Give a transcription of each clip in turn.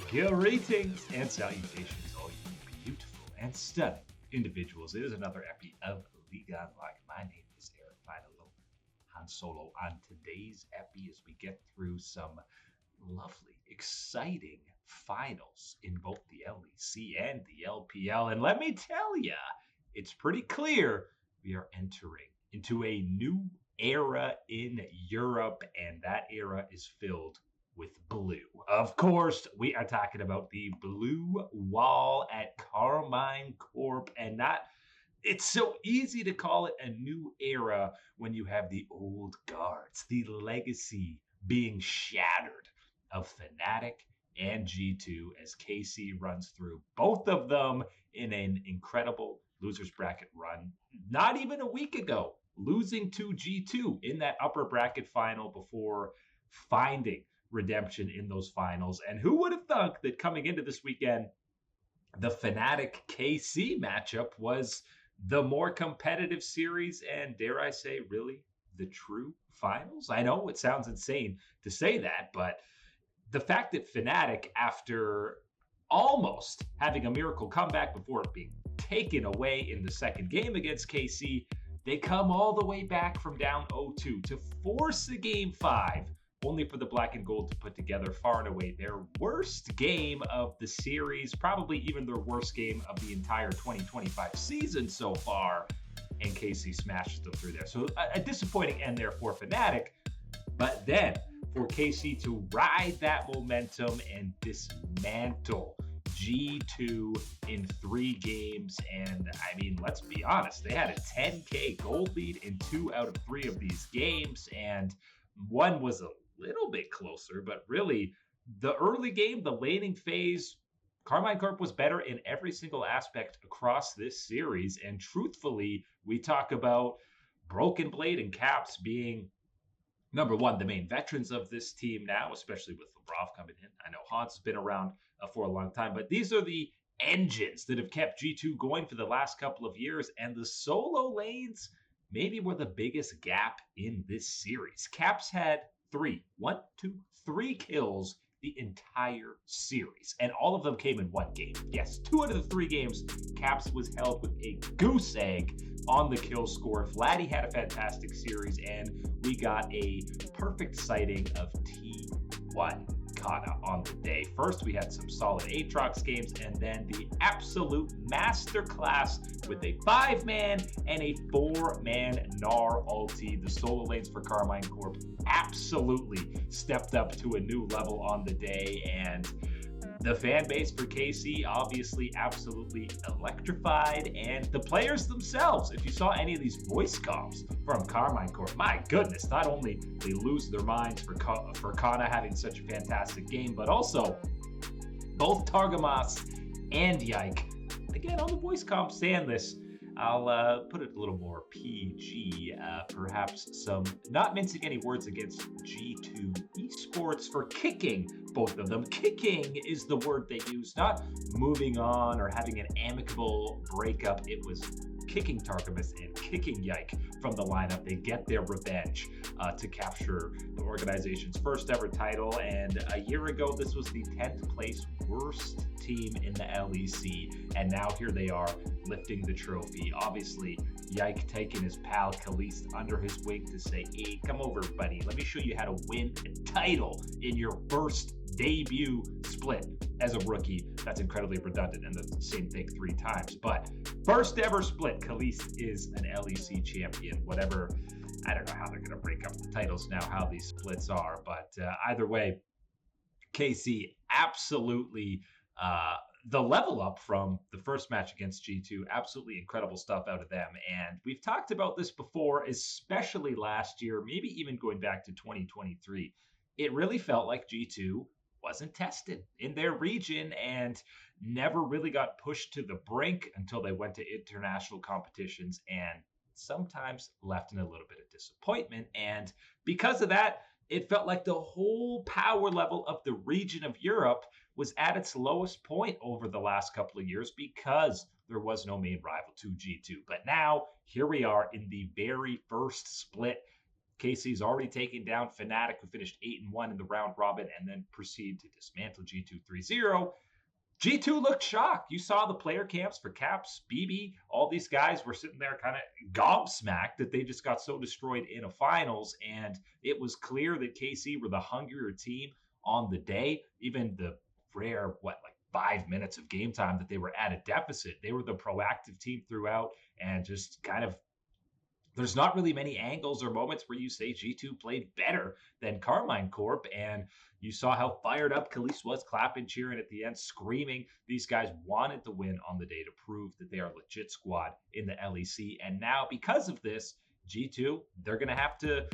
Greetings and salutations, all you beautiful and stunning individuals. It is another epi of League Unlocked. My name is Eric Finalo, Han Solo. On today's epi, as we get through some lovely, exciting finals in both the LEC and the LPL. And let me tell you, it's pretty clear we are entering into a new era in Europe, and that era is filled with blue. Of course, we are talking about the blue wall at Karmine Corp, and it's so easy to call it a new era when you have the old guards, the legacy being shattered of Fnatic and G2 as KC runs through both of them in an incredible losers bracket run. Not even a week ago, losing to G2 in that upper bracket final before finding redemption in those finals. And who would have thunk that coming into this weekend, the Fnatic KC matchup was the more competitive series and, dare I say, really the true finals? I know it sounds insane to say that, but the fact that Fnatic, after almost having a miracle comeback before it being taken away in the second game against KC, they come all the way back from down 0-2 to force a game 5, only for the black and gold to put together far and away their worst game of the series, probably even their worst game of the entire 2025 season so far, and KC smashes them through there. So a disappointing end there for Fnatic, but then for KC to ride that momentum and dismantle G2 in 3 games. And I mean, let's be honest, they had a 10K gold lead in 2 out of 3 of these games, and one was a little bit closer, but really the early game, the laning phase, Karmine Corp was better in every single aspect across this series. And truthfully, we talk about Broken Blade and Caps being number one, the main veterans of this team now, especially with Labrov coming in. I know Hans has been around for a long time, but these are the engines that have kept G2 going for the last couple of years. And the solo lanes maybe were the biggest gap in this series. Caps had 3 kills the entire series, and all of them came in 1 game. Yes, 2 out of the 3 games, Caps was held with a goose egg on the kill score. Vladdy had a fantastic series, and we got a perfect sighting of T1 Kana on the day. First, we had some solid Aatrox games, and then the absolute masterclass with a 5-man and a 4-man Gnar ulti. The solo lanes for Karmine Corp absolutely stepped up to a new level on the day, and the fan base for KC obviously absolutely electrified, and the players themselves, if you saw any of these voice comms from Karmine Corp, my goodness, not only they lose their minds for Kana having such a fantastic game, but also both Targamas and Yike, again, on the voice comms saying this, I'll put it a little more PG, perhaps some, not mincing any words against G2 eSports for kicking both of them. Kicking is the word they use, not moving on or having an amicable breakup. It was kicking Targamas and kicking Yike from the lineup. They get their revenge to capture the organization's first ever title. And a year ago, this was the 10th place worst team in the LEC. And now here they are lifting the trophy. Obviously, Yike taking his pal Khalees under his wing to say, hey, come over, buddy. Let me show you how to win a title in your first debut split as a rookie. That's incredibly redundant, and the same thing 3 times. But first ever split, Khalees is an LEC champion. Whatever, I don't know how they're going to break up the titles now, how these splits are. But either way, KC absolutely the level up from the first match against G2, absolutely incredible stuff out of them. And we've talked about this before, especially last year, maybe even going back to 2023. It really felt like G2 wasn't tested in their region and never really got pushed to the brink until they went to international competitions and sometimes left in a little bit of disappointment. And because of that, it felt like the whole power level of the region of Europe was at its lowest point over the last couple of years because there was no main rival to G2. But now, here we are in the very first split. KC's already taken down Fnatic, who finished 8-1 in the round robin, and then proceed to dismantle G2 3-0. G2 looked shocked. You saw the player camps for Caps, BB, all these guys were sitting there kind of gobsmacked that they just got so destroyed in a finals. And it was clear that KC were the hungrier team on the day. Even the rare, 5 minutes of game time that they were at a deficit, they were the proactive team throughout and just kind of, there's not really many angles or moments where you say G2 played better than Karmine Corp. And you saw how fired up Khalees was, clapping, cheering at the end, screaming. These guys wanted to win on the day to prove that they are a legit squad in the LEC. And now, because of this, G2, they're going to have to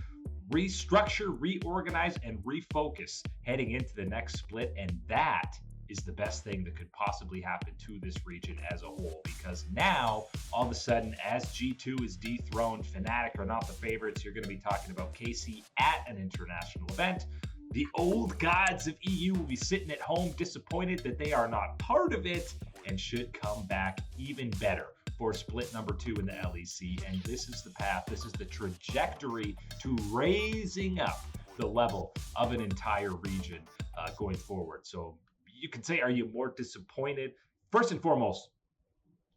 restructure, reorganize, and refocus heading into the next split. And that is the best thing that could possibly happen to this region as a whole, because now all of a sudden, as G2 is dethroned, Fnatic are not the favorites. You're going to be talking about KC at an international event. The old gods of EU will be sitting at home disappointed that they are not part of it and should come back even better for split number 2 in the LEC. And this is the path, this is the trajectory to raising up the level of an entire region going forward. So you can say, are you more disappointed? First and foremost,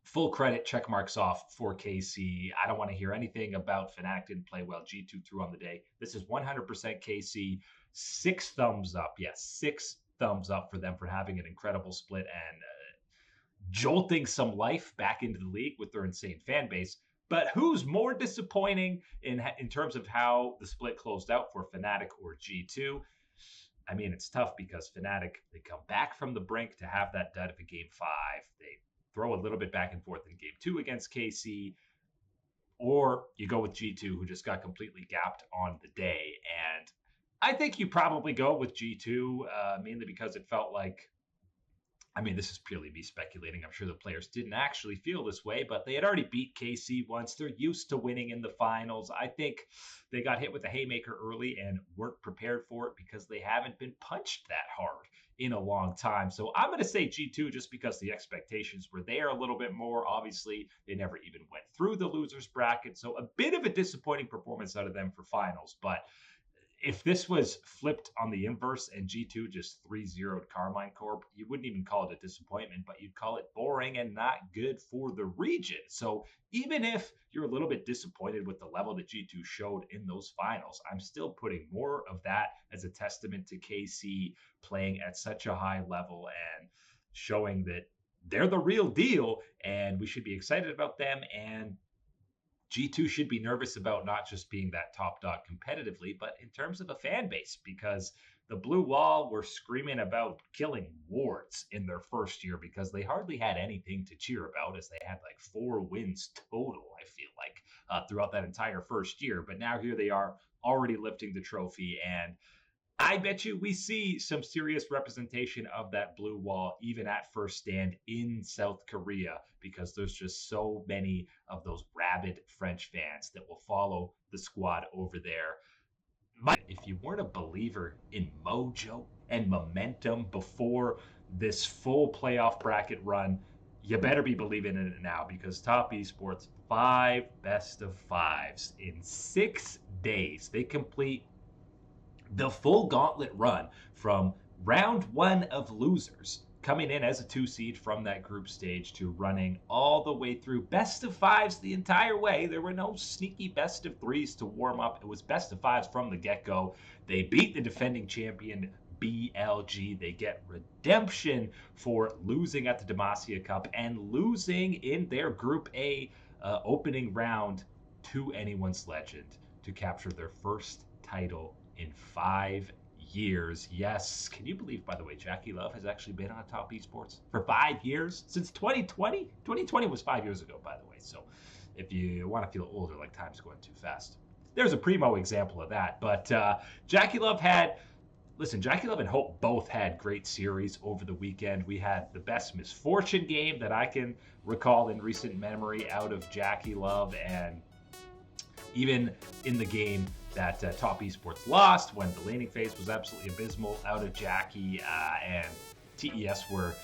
full credit, check marks off for KC. I don't want to hear anything about Fnatic didn't play well. G2 threw on the day. This is 100% KC. 6 thumbs up. Yes, 6 thumbs up for them for having an incredible split and jolting some life back into the league with their insane fan base. But who's more disappointing in terms of how the split closed out for Fnatic or G2? I mean, it's tough because Fnatic, they come back from the brink to have that dud of a game 5. They throw a little bit back and forth in game 2 against KC. Or you go with G2, who just got completely gapped on the day. And I think you probably go with G2, mainly because it felt like, I mean, this is purely me speculating. I'm sure the players didn't actually feel this way, but they had already beat KC once. They're used to winning in the finals. I think they got hit with a haymaker early and weren't prepared for it because they haven't been punched that hard in a long time. So I'm going to say G2 just because the expectations were there a little bit more. Obviously, they never even went through the losers bracket. So a bit of a disappointing performance out of them for finals. But if this was flipped on the inverse and G2 just 3-0'd Karmine Corp, you wouldn't even call it a disappointment, but you'd call it boring and not good for the region. So even if you're a little bit disappointed with the level that G2 showed in those finals, I'm still putting more of that as a testament to KC playing at such a high level and showing that they're the real deal and we should be excited about them. And G2 should be nervous about not just being that top dog competitively, but in terms of a fan base, because the Blue Wall were screaming about killing wards in their first year because they hardly had anything to cheer about, as they had like 4 wins total, I feel like, throughout that entire first year. But now here they are already lifting the trophy, and I bet you we see some serious representation of that Blue Wall even at first stand in South Korea, because there's just so many of those rabid French fans that will follow the squad over there. If you weren't a believer in mojo and momentum before this full playoff bracket run, you better be believing in it now, because Top Esports, 5 best of 5s in 6 days. They complete the full gauntlet run from round 1 of losers, coming in as a 2 seed from that group stage, to running all the way through best of 5s the entire way. There were no sneaky best of 3s to warm up. It was best of 5s from the get-go. They beat the defending champion BLG. They get redemption for losing at the Demacia Cup and losing in their Group A opening round to Anyone's Legend to capture their first title in 5 years. Yes. Can you believe, by the way, Jackie Love has actually been on Top Esports for 5 years? Since 2020? 2020 was 5 years ago, by the way. So if you want to feel older, like time's going too fast. There's a primo example of that. But Jackie Love and Hope both had great series over the weekend. We had the best misfortune game that I can recall in recent memory out of Jackie Love, and even in the game that Top Esports lost, when the laning phase was absolutely abysmal out of Jackie, and TES were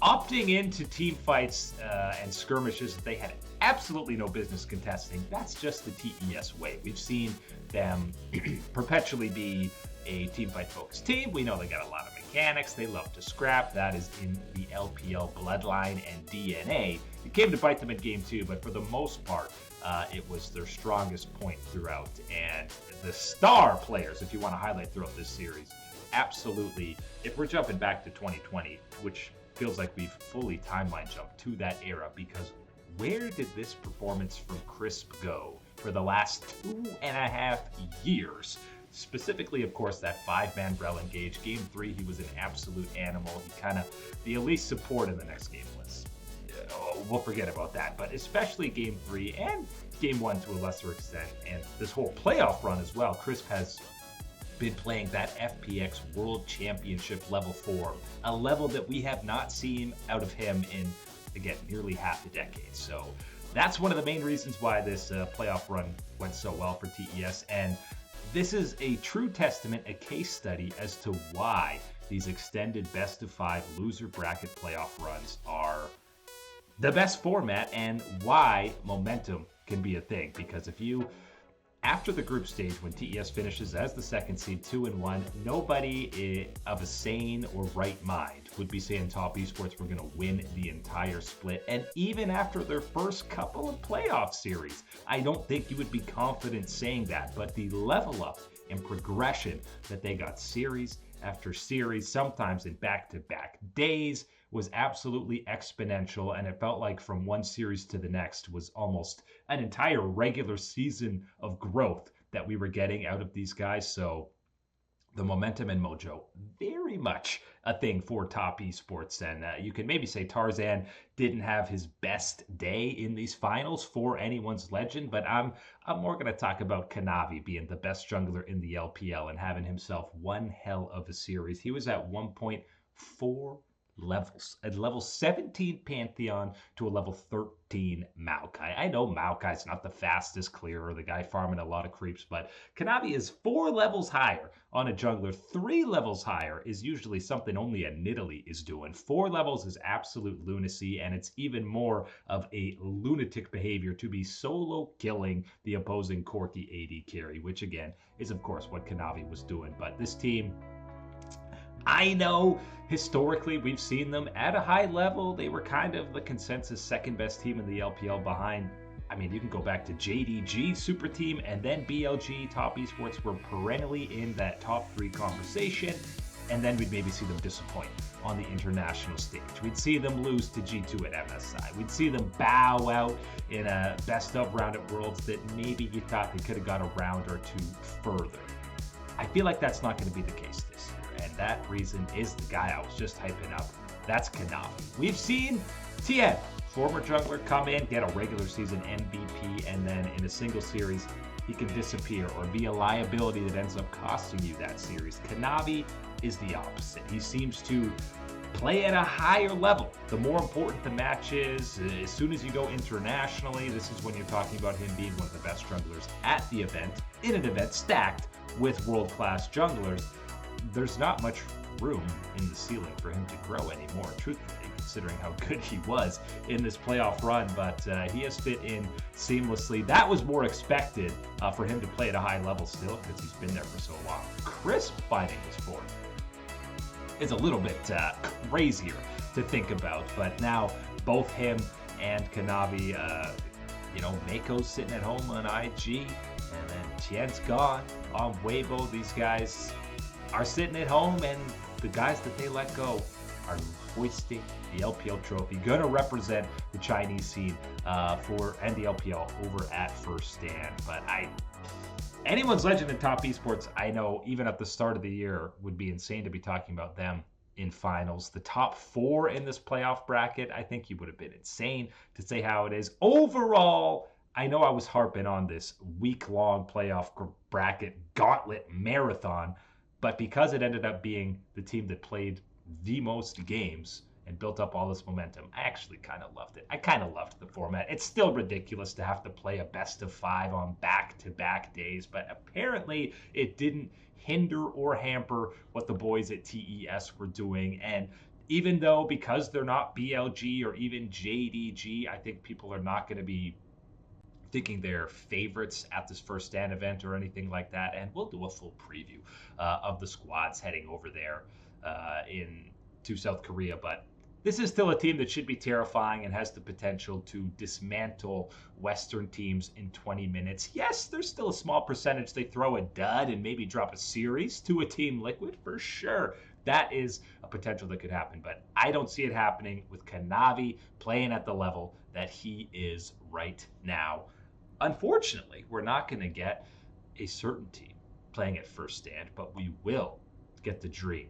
opting into team fights and skirmishes that they had absolutely no business contesting. That's just the TES way. We've seen them perpetually be a team fight focused team. We know they got a lot of mechanics. They love to scrap. That is in the LPL bloodline and DNA. It came to bite them in game 2, but for the most part, it was their strongest point throughout. And the star players, if you want to highlight throughout this series, absolutely. If we're jumping back to 2020, which feels like we've fully timeline jumped to that era, because where did this performance from Crisp go for the last 2.5 years? Specifically, of course, that 5-man Rel engage. Game 3, he was an absolute animal. He kind of, the elite support in the next game was, we'll forget about that. But especially Game 3 and Game 1 to a lesser extent, and this whole playoff run as well, Crisp has been playing that FPX World Championship level form, a level that we have not seen out of him in, again, nearly half a decade. So that's one of the main reasons why this playoff run went so well for TES. And this is a true testament, a case study as to why these extended best-of-5 loser bracket playoff runs are the best format and why momentum can be a thing. Because if you, after the group stage, when TES finishes as the second seed 2-1, nobody of a sane or right mind would be saying Top Esports were going to win the entire split. And even after their first couple of playoff series, I don't think you would be confident saying that. But the level up and progression that they got series after series, sometimes in back-to-back days, was absolutely exponential, and it felt like from one series to the next was almost an entire regular season of growth that we were getting out of these guys. So the momentum and mojo, very much a thing for Top Esports. And you can maybe say Tarzan didn't have his best day in these finals for anyone's legend, but I'm more going to talk about Kanavi being the best jungler in the LPL and having himself one hell of a series. He was at 1.4 levels, at level 17 Pantheon to a level 13 Maokai. I know Maokai's not the fastest clearer, the guy farming a lot of creeps, but Kanavi is 4 levels higher on a jungler. 3 levels higher is usually something only a Nidalee is doing. 4 levels is absolute lunacy, and it's even more of a lunatic behavior to be solo killing the opposing Corki AD carry, which again is of course what Kanavi was doing. But this team, I know historically we've seen them at a high level. They were kind of the consensus second best team in the LPL behind, I mean, you can go back to JDG Super Team and then BLG. Top Esports were perennially in that top 3 conversation, and then we'd maybe see them disappoint on the international stage. We'd see them lose to G2 at MSI. We'd see them bow out in a best of round at Worlds that maybe you thought they could have got a round or 2 further. I feel like that's not going to be the case this year, and that reason is the guy I was just hyping up. That's Kanavi. We've seen Tien, former jungler, come in, get a regular season MVP, and then in a single series, he can disappear or be a liability that ends up costing you that series. Kanavi is the opposite. He seems to play at a higher level. The more important the match is, as soon as you go internationally, this is when you're talking about him being one of the best junglers at the event, in an event stacked with world-class junglers. There's not much room in the ceiling for him to grow anymore, truthfully, considering how good he was in this playoff run. But he has fit in seamlessly. That was more expected for him to play at a high level still, because he's been there for so long. Crisp finding his form is a little bit crazier to think about, but now both him and Kanavi, Mako's sitting at home on IG, and then Tien's gone on Weibo. These guys are sitting at home, and the guys that they let go are hoisting the LPL trophy, going to represent the Chinese scene and the LPL over at First Stand. But anyone's legend in Top Esports, I know, even at the start of the year, would be insane to be talking about them in finals. The top 4 in this playoff bracket, I think you would have been insane to say how it is. Overall, I know I was harping on this week-long playoff bracket gauntlet marathon, but because it ended up being the team that played the most games and built up all this momentum, I actually kind of loved it. I kind of loved the format. It's still ridiculous to have to play a best of 5 on back-to-back days, but apparently it didn't hinder or hamper what the boys at TES were doing. And even though, because they're not BLG or even JDG, I think people are not going to be thinking they're favorites at this first stand event or anything like that. And we'll do a full preview of the squads heading over there to South Korea. But this is still a team that should be terrifying and has the potential to dismantle Western teams in 20 minutes. Yes, there's still a small percentage they throw a dud and maybe drop a series to a Team Liquid for sure. That is a potential that could happen, but I don't see it happening with Kanavi playing at the level that he is right now. Unfortunately, we're not going to get a certain team playing at first stand, but we will get the dream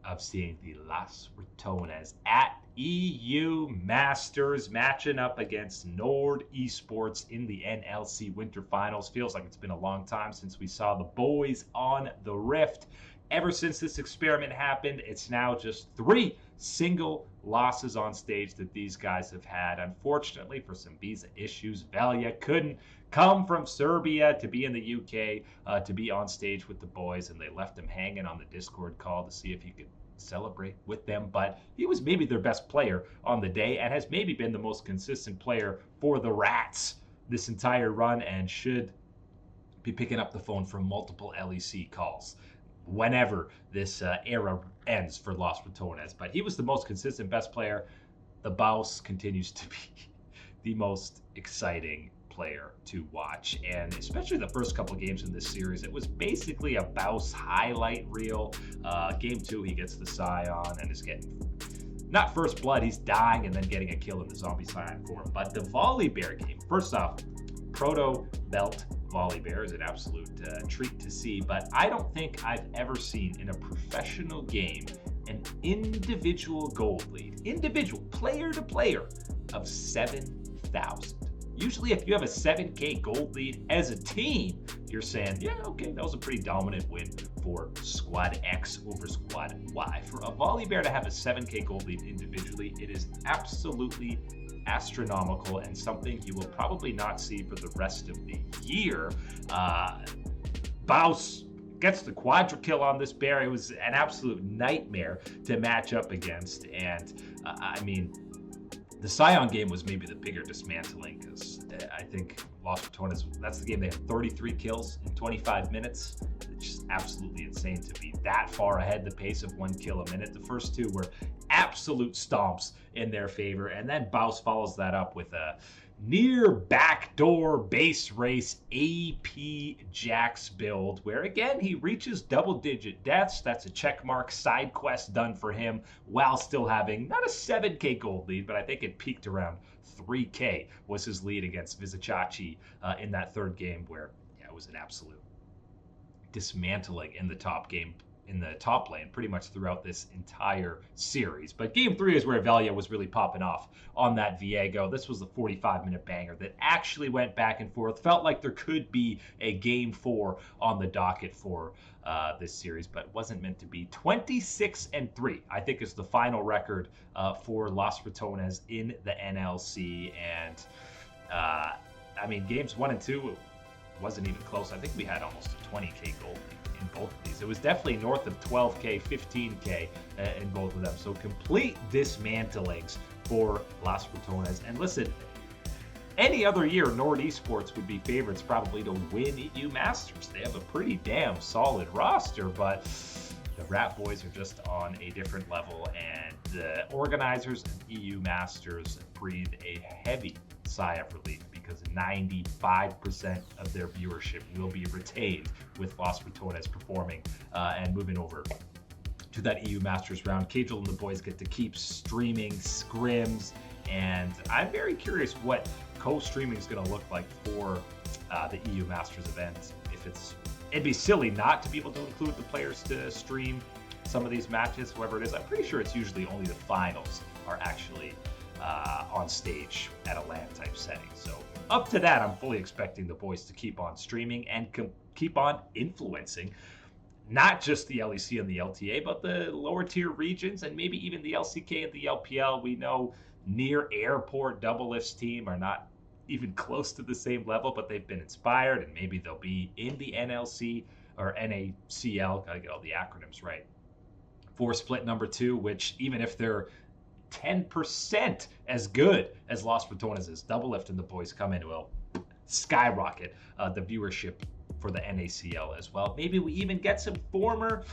of seeing the Las Ratones at EU Masters matching up against Nord eSports in the NLC Winter Finals. Feels like it's been a long time since we saw the boys on the Rift. Ever since this experiment happened, it's now just 3 single losses on stage that these guys have had. Unfortunately, for some visa issues, Velja couldn't come from Serbia to be in the UK to be on stage with the boys, and they left him hanging on the Discord call to see if he could celebrate with them. But he was maybe their best player on the day and has maybe been the most consistent player for the Rats this entire run, and should be picking up the phone for multiple LEC calls whenever this era ends for Las Ratones. But he was the most consistent best player. The Baus continues to be the most exciting player to watch, and especially the first couple games in this series, it was basically a Baus highlight reel. Game 2, he gets the Scion and is getting not first blood, he's dying and then getting a kill in the zombie Scion form. But the Volibear game, first off, Proto Belt Volibear is an absolute treat to see, but I don't think I've ever seen in a professional game an individual gold lead, individual player to player, of 7,000. Usually if you have a 7k gold lead as a team, you're saying, yeah, okay, that was a pretty dominant win for Squad X over Squad Y. For a Volibear to have a 7k gold lead individually, it is absolutely astronomical and something you will probably not see for the rest of the year. Baus gets the quadra kill on this bear. It was an absolute nightmare to match up against, and I mean, the Scion game was maybe the bigger dismantling, because I think Las Ratones, that's the game they had 33 kills in 25 minutes. It's just absolutely insane to be that far ahead, the pace of 1 kill a minute. The first 2 were absolute stomps in their favor, and then Baus follows that up with a near backdoor base race AP Jax build, where again he reaches double-digit deaths. That's a checkmark side quest done for him, while still having not a 7k gold lead, but I think it peaked around 3k was his lead against Vizicachi in that third game, where it was an absolute dismantling in the top game, in the top lane, pretty much throughout this entire series. But game 3 is where Velja was really popping off on that Viego. This was the 45-minute banger that actually went back and forth. Felt like there could be a game 4 on the docket for this series, but wasn't meant to be. 26-3, I think, is the final record for Las Ratones in the NLC. And I mean, games 1 and 2 wasn't even close. I think we had almost a 20k goal in both of these. It was definitely north of 12k, 15k in both of them. So complete dismantlings for Las Ratones. And listen, any other year, Nord eSports would be favorites probably to win EU Masters. They have a pretty damn solid roster, but the Rat Boys are just on a different level, and the organizers of EU Masters breathe a heavy sigh of relief, because 95% of their viewership will be retained with Las Ratones performing and moving over to that EU Masters round. Cajal and the boys get to keep streaming scrims, and I'm very curious what co-streaming is going to look like for the EU Masters event. It'd be silly not to be able to include the players to stream some of these matches, whoever it is. I'm pretty sure it's usually only the finals are actually on stage at a LAN type setting. So up to that, I'm fully expecting the boys to keep on streaming and keep on influencing not just the LEC and the LTA, but the lower tier regions, and maybe even the LCK and the LPL. We know near airport double lifts team are not even close to the same level, but they've been inspired, and maybe they'll be in the NLC or NACL, gotta get all the acronyms right, for split number 2, which even if they're 10% as good as Las Ratones is, double lift and the boys come in, well, skyrocket the viewership for the NACL as well. Maybe we even get some former,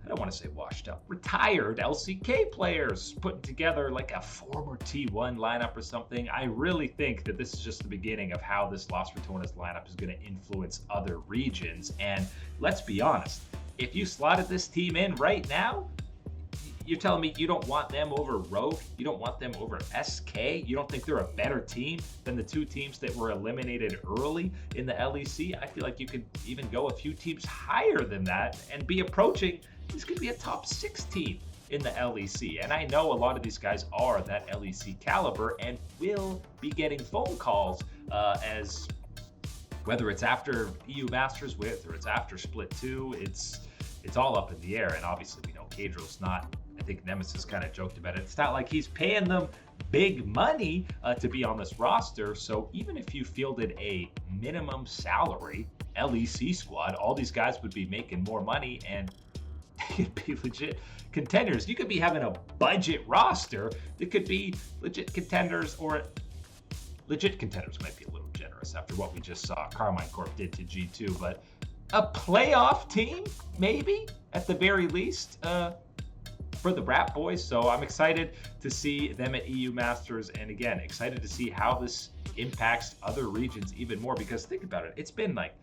I don't want to say washed up, retired LCK players putting together like a former T1 lineup or something. I really think that this is just the beginning of how this Las Ratonas lineup is going to influence other regions. And let's be honest, if you slotted this team in right now, you're telling me you don't want them over Rogue? You don't want them over SK? You don't think they're a better team than the two teams that were eliminated early in the LEC? I feel like you could even go a few teams higher than that and be approaching, this could be a top 6 team in the LEC. And I know a lot of these guys are that LEC caliber and will be getting phone calls as whether it's after EU Masters with or it's after Split 2, it's all up in the air. And obviously we know Cadro's not, I think Nemesis kind of joked about it, it's not like he's paying them big money to be on this roster. So even if you fielded a minimum salary LEC squad, all these guys would be making more money and they'd be legit contenders. You could be having a budget roster that could be legit contenders, or legit contenders might be a little generous after what we just saw Karmine Corp did to G2, but a playoff team, maybe, at the very least, for the Rat Boys. So I'm excited to see them at EU Masters, and again, excited to see how this impacts other regions even more, because think about it, it's been like,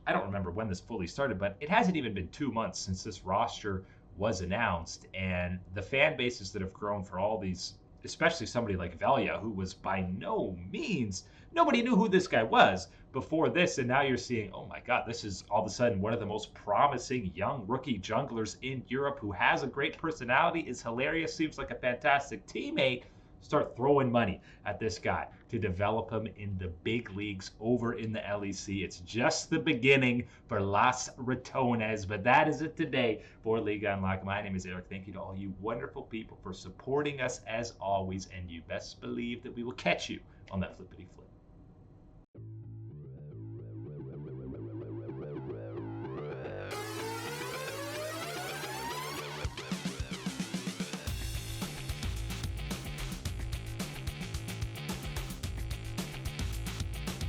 I don't remember when this fully started, but it hasn't even been 2 months since this roster was announced, and the fan bases that have grown for all these, especially somebody like Velia, who was by no means, nobody knew who this guy was before this, and now you're seeing, oh my god, this is all of a sudden one of the most promising young rookie junglers in Europe who has a great personality, is hilarious, seems like a fantastic teammate. Start throwing money at this guy to develop him in the big leagues over in the LEC. It's just the beginning for Las Ratonas, but that is it today for League Unlocked. My name is Eric. Thank you to all you wonderful people for supporting us as always, and you best believe that we will catch you on that flippity flip.